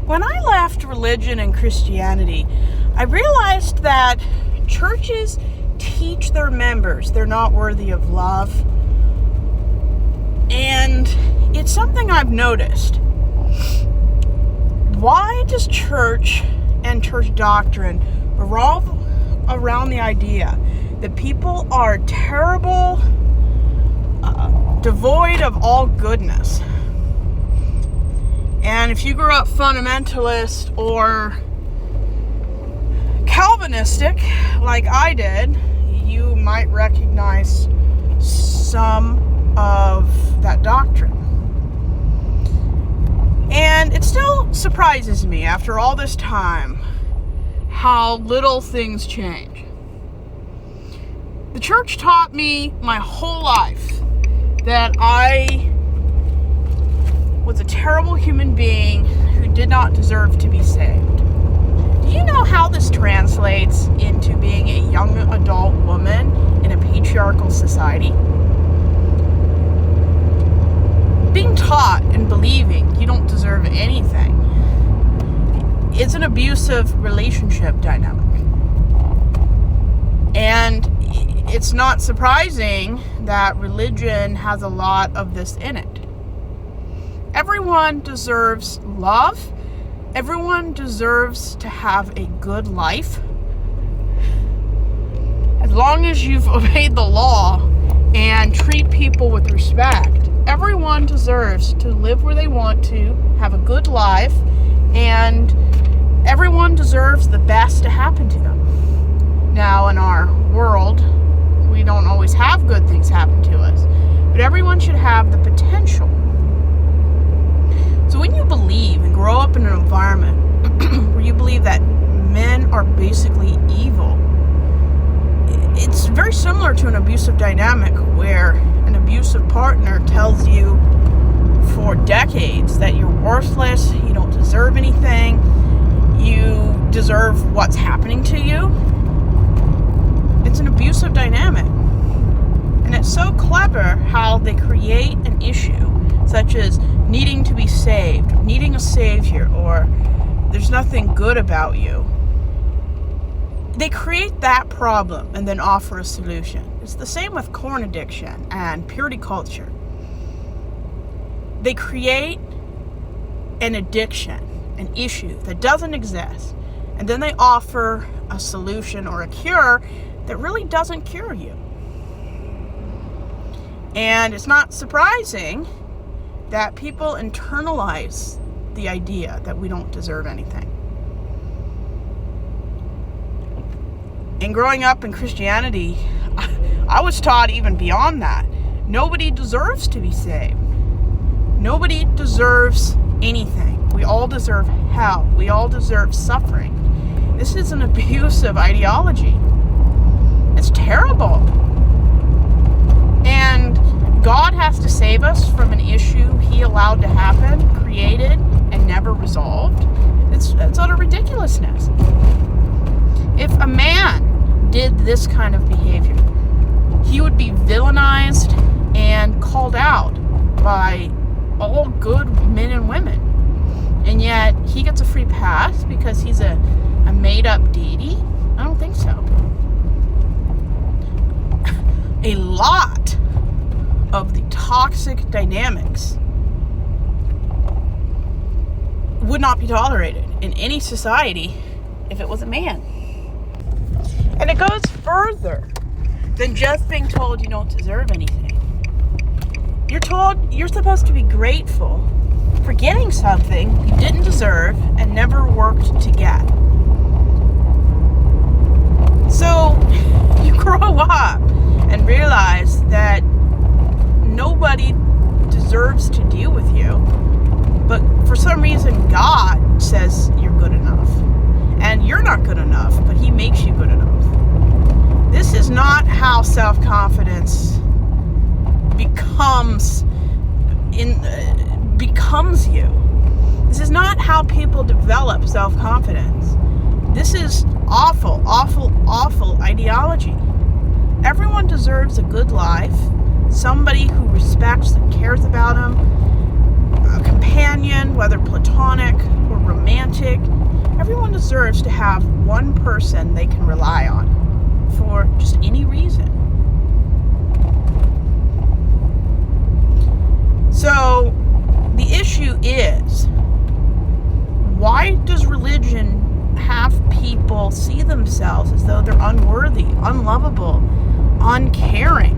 When I left religion and Christianity, I realized that churches teach their members they're not worthy of love. And it's something I've noticed. Why does church and church doctrine revolve around the idea that people are terrible, devoid of all goodness? And if you grew up fundamentalist or Calvinistic, like I did, you might recognize some of that doctrine. And it still surprises me after all this time how little things change. The church taught me my whole life that I was a terrible human being who did not deserve to be saved. Do you know how this translates into being a young adult woman in a patriarchal society? Being taught and believing you don't deserve anything is an abusive relationship dynamic. And it's not surprising that religion has a lot of this in it. Everyone deserves love. Everyone deserves to have a good life. As long as you've obeyed the law and treat people with respect, everyone deserves to live where they want to, have a good life, and everyone deserves the best to happen to them. Now, in our world, we don't always have good things happen to us, but everyone should have the potential. So when you believe and grow up in an environment where you believe that men are basically evil, it's very similar to an abusive dynamic where an abusive partner tells you for decades that you're worthless, you don't deserve anything, you deserve what's happening to you. It's an abusive dynamic. And it's so clever how they create an issue such as needing to be saved, needing a savior, or there's nothing good about you. They create that problem and then offer a solution. It's the same with corn addiction and purity culture. They create an addiction, an issue that doesn't exist, and then they offer a solution or a cure that really doesn't cure you. And it's not surprising that people internalize the idea that we don't deserve anything. And growing up in Christianity, I was taught even beyond that. Nobody deserves to be saved. Nobody deserves anything. We all deserve hell. We all deserve suffering. This is an abusive ideology. It's terrible. And God has to save us from an issue He allowed to happen, created, and never resolved. It's utter ridiculousness. If a man did this kind of behavior, he would be villainized and called out by all good men and women. And yet, he gets a free pass because he's a made-up deity? I don't think so. A lot of the toxic dynamics would not be tolerated in any society if it was a man. And it goes further than just being told you don't deserve anything. You're told you're supposed to be grateful for getting something you didn't deserve and never worked to get. So you grow up and realize that nobody deserves to deal with you, but for some reason God says you're good enough. And you're not good enough, but He makes you good enough. This is not how self-confidence becomes you. This is not how people develop self-confidence. This is awful, awful, awful ideology. Everyone deserves a good life, somebody who respects and cares about them, a companion, whether platonic or romantic. Everyone deserves to have one person they can rely on for just any reason. So the issue is, why does religion have people see themselves as though they're unworthy, unlovable, uncaring?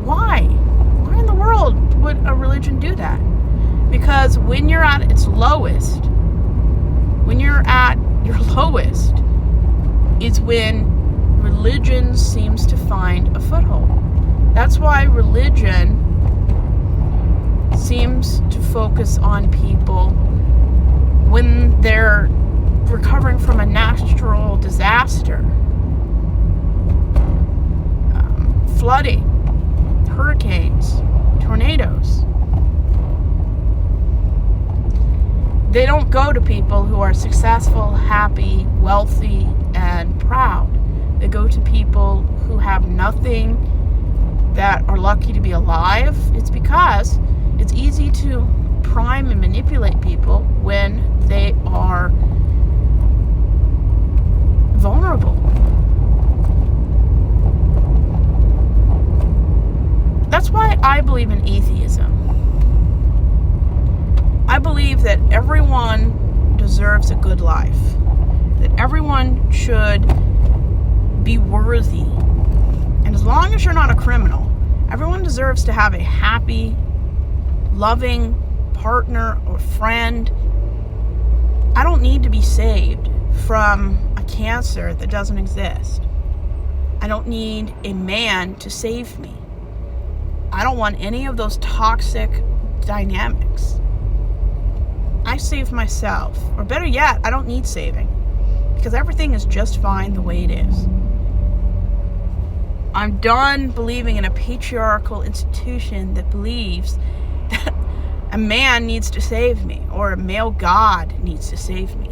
Why? Why in the world would a religion do that? Because when you're at its lowest, is when religion seems to find a foothold. That's why religion seems to focus on people when they're recovering from a natural disaster, flooding, hurricanes, tornadoes. They don't go to people who are successful, happy, wealthy, and proud. They go to people who have nothing, that are lucky to be alive. It's because it's easy to prime and manipulate people when they are vulnerable. That's why I believe in atheism. I believe that everyone deserves a good life, that everyone should be worthy. And as long as you're not a criminal, everyone deserves to have a happy, loving partner or friend. I don't need to be saved from a cancer that doesn't exist. I don't need a man to save me. I don't want any of those toxic dynamics. I save myself. Or better yet, I don't need saving, because everything is just fine the way it is. I'm done believing in a patriarchal institution that believes that a man needs to save me, or a male god needs to save me.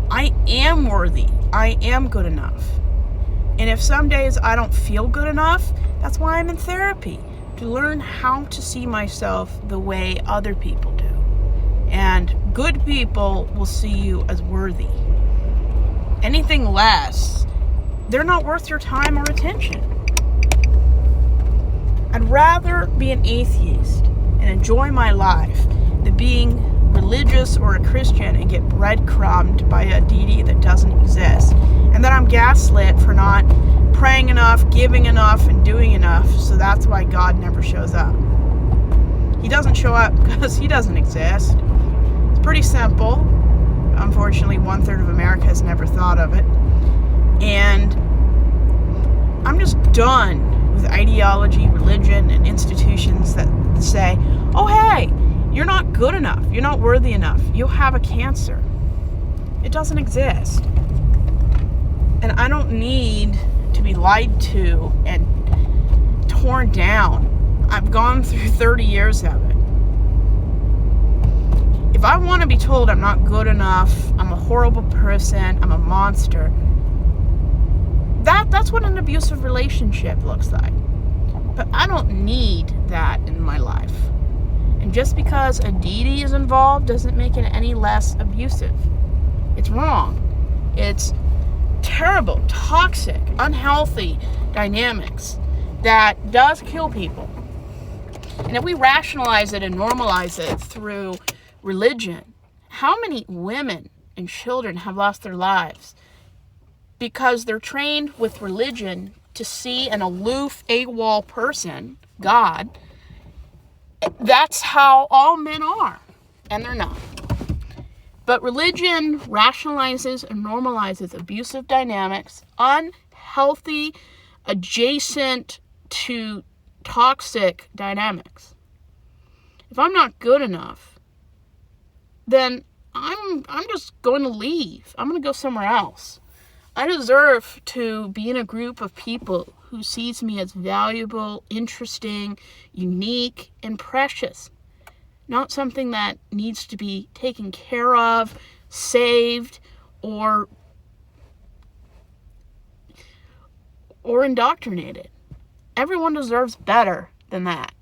I am worthy. I am good enough. And if some days I don't feel good enough, that's why I'm in therapy, to learn how to see myself the way other people do. And good people will see you as worthy. Anything less, they're not worth your time or attention. I'd rather be an atheist and enjoy my life than being religious or a Christian and get breadcrumbed by a deity that doesn't exist. And then I'm gaslit for not praying enough, giving enough, and doing enough, so that's why God never shows up. He doesn't show up because he doesn't exist. It's pretty simple. Unfortunately, 1/3 of America has never thought of it. And I'm just done with ideology, religion, and institutions that say, oh, hey, you're not good enough. You're not worthy enough. You'll have a cancer. It doesn't exist. And I don't need to be lied to and torn down. I've gone through 30 years of it. If I want to be told I'm not good enough, I'm a horrible person, I'm a monster, that's what an abusive relationship looks like. But I don't need that in my life. And just because a deity is involved doesn't make it any less abusive. It's wrong. It's terrible, toxic, unhealthy dynamics that does kill people. And if we rationalize it and normalize it through religion, how many women and children have lost their lives because they're trained with religion to see an aloof, AWOL person, God? That's how all men are, and they're not. But religion rationalizes and normalizes abusive dynamics, unhealthy, adjacent to toxic dynamics. If I'm not good enough, then I'm just going to leave. I'm going to go somewhere else. I deserve to be in a group of people who sees me as valuable, interesting, unique, and precious. Not something that needs to be taken care of, saved, or indoctrinated. Everyone deserves better than that.